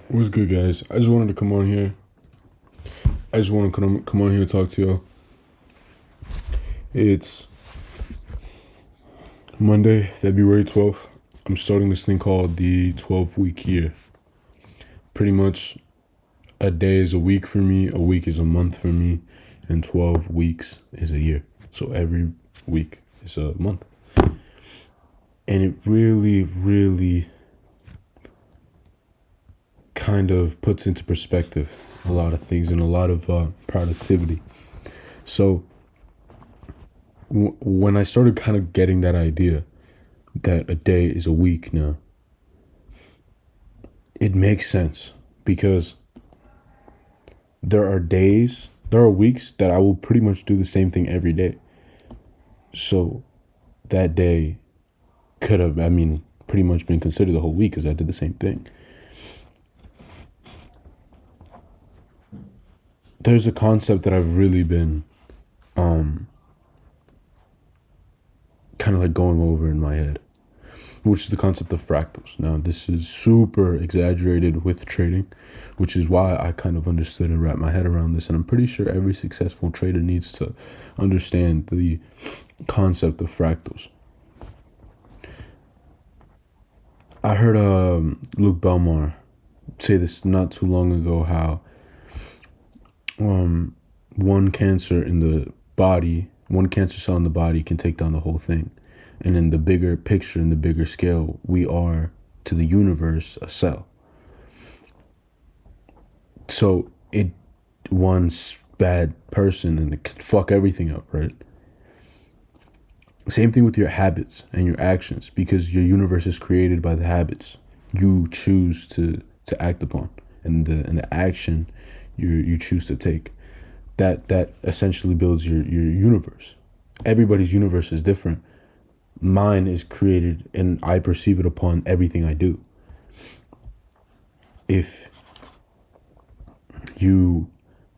What's good, guys? I just wanted to come on here. I just want to come on here and talk to y'all. It's Monday, February 12th. I'm starting this thing called the 12-week year. Pretty much a day is a week for me, a week is a month for me, and 12 weeks is a year. So every week is a month. And it really, really kind of puts into perspective a lot of things and a lot of productivity. So when I started kind of getting that idea that a day is a week now, it makes sense because there are weeks that I will pretty much do the same thing every day. So that day could have, pretty much been considered the whole week because I did the same thing. There's a concept that I've really been kind of like going over in my head, which is the concept of fractals. Now, this is super exaggerated with trading, which is why I kind of understood and wrapped my head around this. And I'm pretty sure every successful trader needs to understand the concept of fractals. I heard Luke Belmar say this not too long ago, how one cancer cell in the body can take down the whole thing. And in the bigger picture, in the bigger scale, we are to the universe a cell. So one bad person and it could fuck everything up, right? Same thing with your habits and your actions, because your universe is created by the habits you choose to act upon, and the action you choose to take. That essentially builds your universe. Everybody's universe is different. Mine is created and I perceive it upon everything I do. If you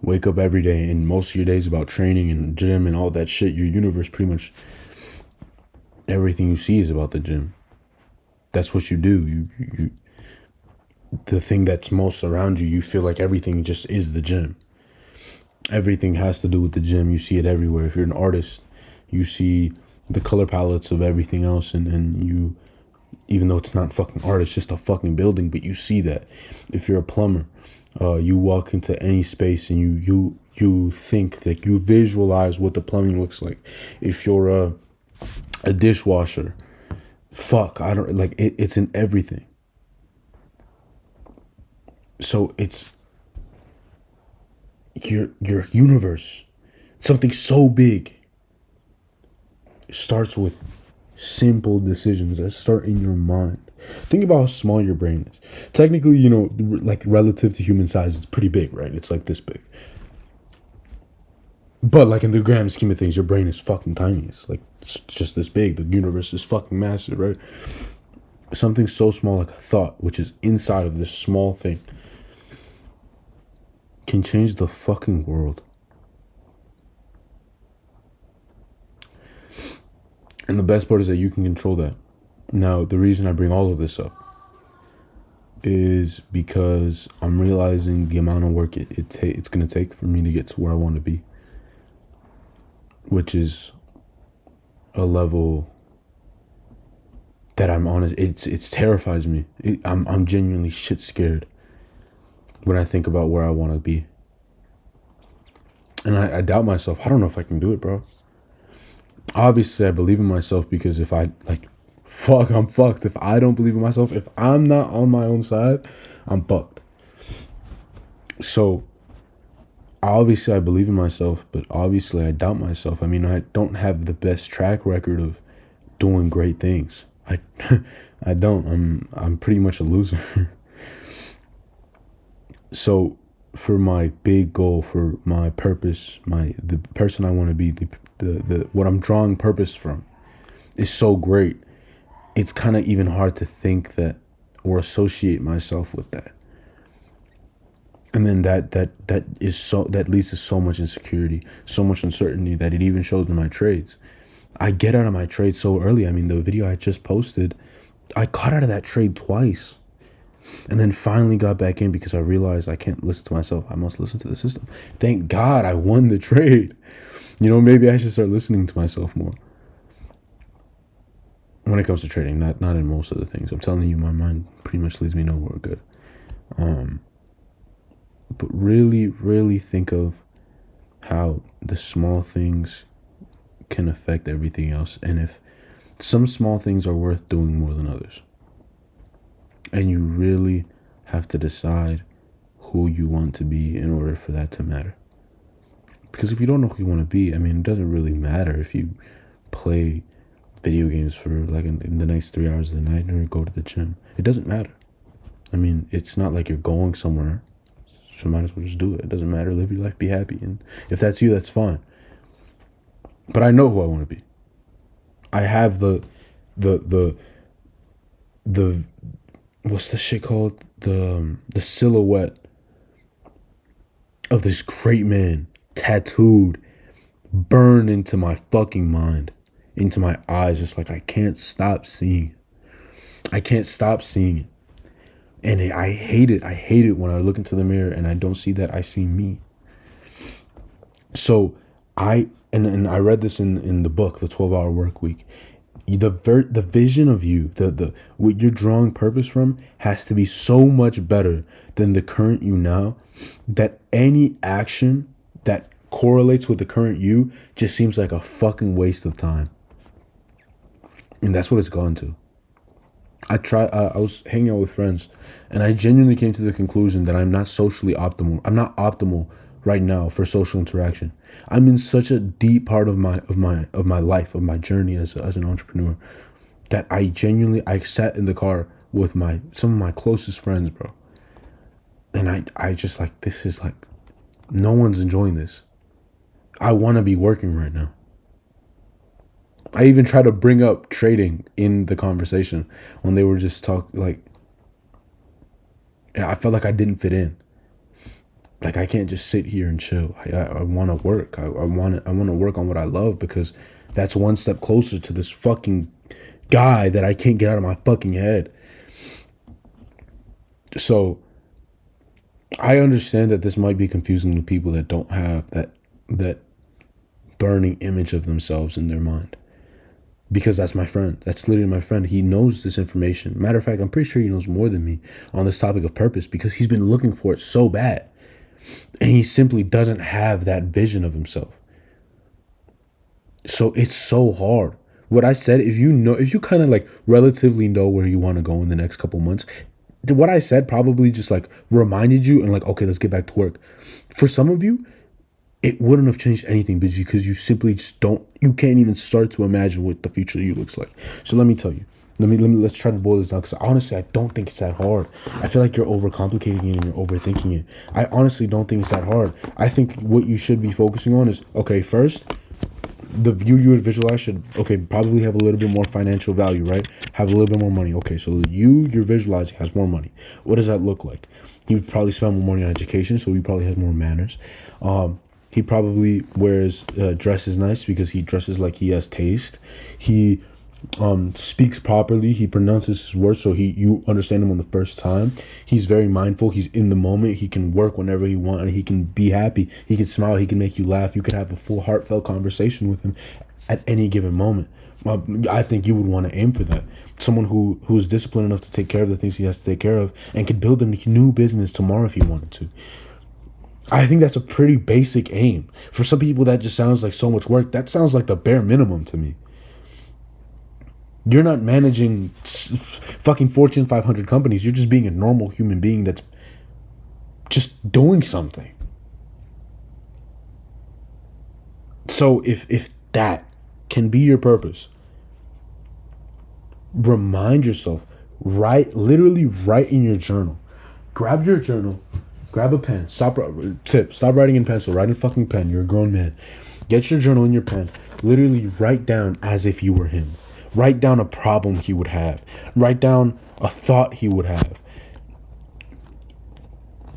wake up every day and most of your day is about training and gym and all that shit, your universe, pretty much everything you see is about the gym. That's what you do. You the thing that's most around you, you feel like everything just is the gym. Everything has to do with the gym. You see it everywhere. If you're an artist, you see the color palettes of everything else, and you, even though it's not fucking art, it's just a fucking building, but you see that. If you're a plumber, you walk into any space and you think that you visualize what the plumbing looks like. If you're a dishwasher, it's in everything. So it's your universe, something so big, starts with simple decisions that start in your mind. Think about how small your brain is. Technically, like relative to human size, it's pretty big, right? It's like this big. But like in the grand scheme of things, your brain is fucking tiny. It's just this big. The universe is fucking massive, right? Something so small like a thought, which is inside of this small thing, can change the fucking world. And the best part is that you can control that. Now, the reason I bring all of this up is because I'm realizing the amount of work it's going to take for me to get to where I want to be, which is a level that I'm on. It terrifies me. I'm genuinely shit scared when I think about where I want to be. And I doubt myself. I don't know if I can do it, bro. Obviously, I believe in myself, because if I'm fucked. If I don't believe in myself, if I'm not on my own side, I'm fucked. So, obviously, I believe in myself, but obviously, I doubt myself. I don't have the best track record of doing great things. I don't. I'm pretty much a loser. So, for my big goal, for my purpose, the person I want to be, the what I'm drawing purpose from, is so great. It's kind of even hard to think that or associate myself with that. And then that leads to so much insecurity, so much uncertainty, that it even shows in my trades. I get out of my trade so early. The video I just posted, I got out of that trade twice. And then finally got back in because I realized I can't listen to myself. I must listen to the system. Thank God I won the trade. You know, maybe I should start listening to myself more. When it comes to trading, not in most of the things. I'm telling you, my mind pretty much leads me nowhere good. But really, really think of how the small things can affect everything else. And if some small things are worth doing more than others. And you really have to decide who you want to be in order for that to matter. Because if you don't know who you want to be, I mean, it doesn't really matter if you play video games for like in the next 3 hours of the night or go to the gym. It doesn't matter. I mean, it's not like you're going somewhere. So might as well just do it. It doesn't matter. Live your life. Be happy. And if that's you, that's fine. But I know who I want to be. I have the what's the shit called? The silhouette of this great man tattooed, burned into my fucking mind, into my eyes. It's like I can't stop seeing it. I can't stop seeing it. And I hate it. I hate it when I look into the mirror and I don't see that. I see me. So I read this in the book, The 12-Hour Work Week. The vision of you, the what you're drawing purpose from has to be so much better than the current you now, that any action that correlates with the current you just seems like a fucking waste of time. And that's what it's gone to. I was hanging out with friends and I genuinely came to the conclusion that I'm not socially optimal. I'm not optimal right now for social interaction. I'm in such a deep part of my life, of my journey as an entrepreneur, that I sat in the car with some of my closest friends, bro. And I just like, this is like, no one's enjoying this. I want to be working right now. I even tried to bring up trading in the conversation when they were just I felt like I didn't fit in. Like, I can't just sit here and chill. I want to work. I want to work on what I love, because that's one step closer to this fucking guy that I can't get out of my fucking head. So I understand that this might be confusing to people that don't have that burning image of themselves in their mind. Because that's my friend. That's literally my friend. He knows this information. Matter of fact, I'm pretty sure he knows more than me on this topic of purpose, because he's been looking for it so bad. And he simply doesn't have that vision of himself. So it's so hard. What I said, if you kind of like relatively know where you want to go in the next couple months, what I said probably just like reminded you and like, okay, let's get back to work. For some of you, it wouldn't have changed anything because you simply just you can't even start to imagine what the future of you looks like. So let me tell you. Let's try to boil this down, because honestly, I don't think it's that hard. I feel like you're overcomplicating it and you're overthinking it. I honestly don't think it's that hard. I think what you should be focusing on is, okay, first, the view you would visualize should, probably have a little bit more financial value, right? Have a little bit more money. Okay, so you're visualizing has more money. What does that look like? He would probably spend more money on education, so he probably has more manners. He probably dresses nice because he dresses like he has taste. He speaks properly. He pronounces his words so you understand him on the first time. He's very mindful. He's in the moment. He can work whenever he wants, and he can be happy. He can smile. He can make you laugh. You could have a full heartfelt conversation with him at any given moment. I think you would want to aim for that. Someone who's disciplined enough to take care of the things he has to take care of and could build a new business tomorrow if he wanted to. I think that's a pretty basic aim. For some people, that just sounds like so much work. That sounds like the bare minimum to me. You're not managing fucking Fortune 500 companies. You're just being a normal human being that's just doing something. So if that can be your purpose, remind yourself, literally write in your journal. Grab your journal, grab a pen, stop writing in pencil, write in fucking pen. You're a grown man. Get your journal and your pen. Literally write down as if you were him. Write down a problem he would have. Write down a thought he would have.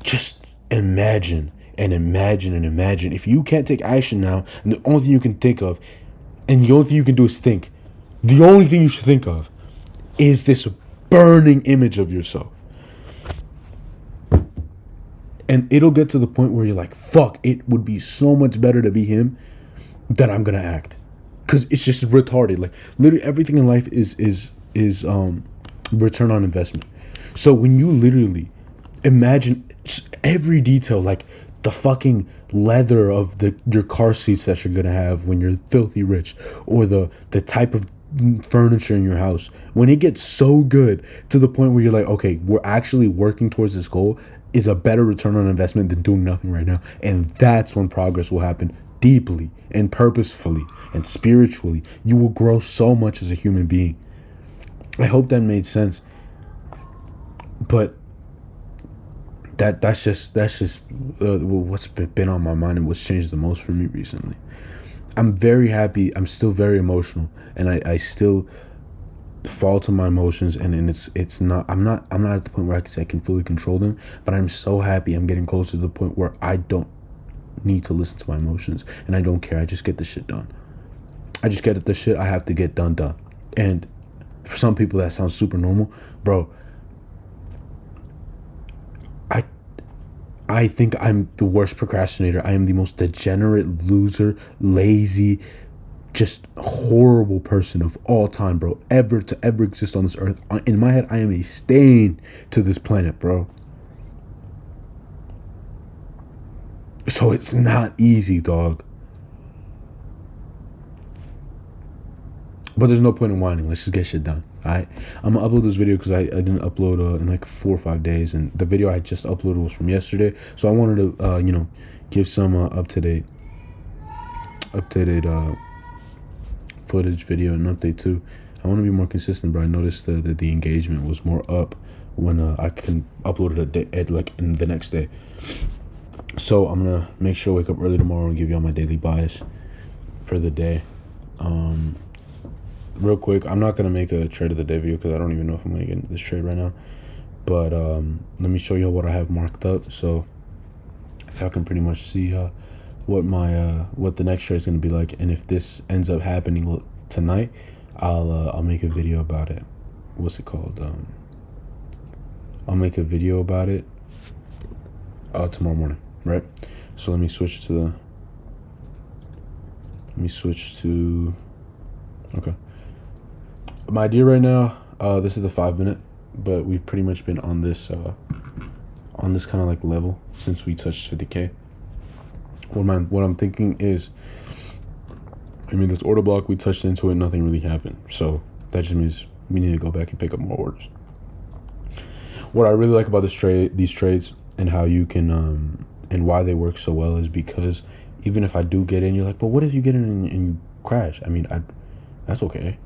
Just imagine and imagine and imagine. If you can't take action now, and the only thing you can think of, and the only thing you can do is think, the only thing you should think of is this burning image of yourself. And it'll get to the point where you're like, fuck, it would be so much better to be him than I'm gonna act. Cause it's just retarded. Like literally everything in life is return on investment. So when you literally imagine every detail, like the fucking leather of your car seats that you're gonna have when you're filthy rich, or the type of furniture in your house, when it gets so good to the point where you're like, okay, we're actually working towards this goal, is a better return on investment than doing nothing right now. And that's when progress will happen deeply and purposefully and spiritually. You will grow so much as a human being. I hope that made sense. But that's just what's been on my mind and what's changed the most for me recently. I'm very happy. I'm still very emotional, and I still fall to my emotions, and it's not. I'm not at the point where I can fully control them. But I'm so happy. I'm getting closer to the point where I don't need to listen to my emotions, and I don't care. I just get the shit done. I just get the shit I have to get done. And for some people that sounds super normal, bro. I think I'm the worst procrastinator. I am the most degenerate, loser, lazy, just horrible person of all time, bro. Ever to ever exist on this earth. In my head, I am a stain to this planet, bro. So it's not easy, dog. But there's no point in whining. Let's just get shit done. Alright? I'm gonna upload this video because I didn't upload in like 4 or 5 days, and the video I just uploaded was from yesterday. So I wanted to give some updated footage video and update too. I want to be more consistent, but I noticed that the engagement was more up when I can upload it in the next day. So I'm gonna make sure I wake up early tomorrow and give you all my daily bias for the day. Real quick, I'm not going to make a trade of the day video because I don't even know if I'm going to get into this trade right now. But let me show you what I have marked up, so y'all can pretty much see what the next trade is going to be like. And if this ends up happening tonight, I'll make a video about it. What's it called? I'll make a video about it tomorrow morning, right? So let me switch to okay. My idea right now, this is the 5 minute, but we've pretty much been on this kind of like level since we touched 50K. What I'm thinking is, this order block, we touched into it, nothing really happened. So that just means we need to go back and pick up more orders. What I really like about these trades and how you can, and why they work so well is because even if I do get in, you're like, but what if you get in and you crash? That's okay.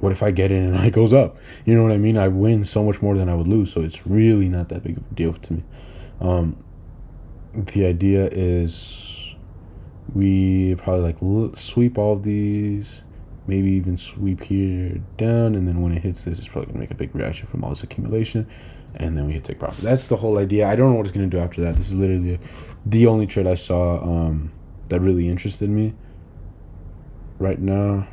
What if I get in and it goes up? You know what I mean? I win so much more than I would lose, so it's really not that big of a deal to me. The idea is we probably sweep all of these, maybe even sweep here down, and then when it hits this, it's probably gonna make a big reaction from all this accumulation, and then we hit take profit. That's the whole idea. I don't know what it's gonna do after that. This is literally the only trade I saw that really interested me right now.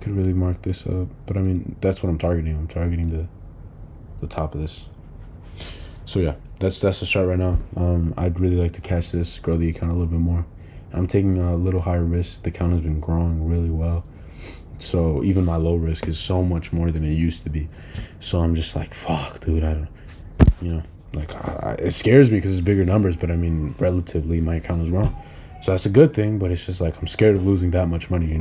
Could really mark this up, but that's what I'm targeting. I'm targeting the top of this. So yeah, that's the start right now. I'd really like to catch this, grow the account a little bit more. I'm taking a little higher risk. The account has been growing really well, so even my low risk is so much more than it used to be. So I'm just like, fuck, dude. It scares me because it's bigger numbers, but relatively my account is wrong. So that's a good thing, but it's just like I'm scared of losing that much money,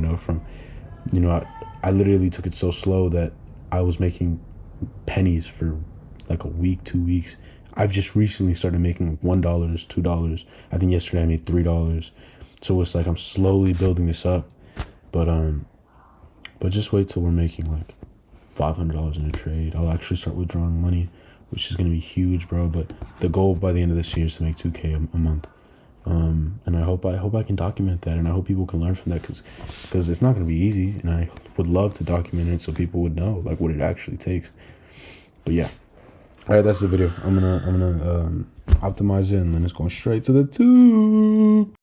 I literally took it so slow that I was making pennies for like a week, 2 weeks. I've just recently started making $1, $2. I think yesterday I made $3. So it's like I'm slowly building this up. But just wait till we're making like $500 in a trade. I'll actually start withdrawing money, which is going to be huge, bro. But the goal by the end of this year is to make $2K a month. And I hope I can document that, and I hope people can learn from that, because it's not going to be easy, and I would love to document it so people would know like what it actually takes. But yeah, all right, that's the video. I'm gonna optimize it, and then it's going straight to the tube.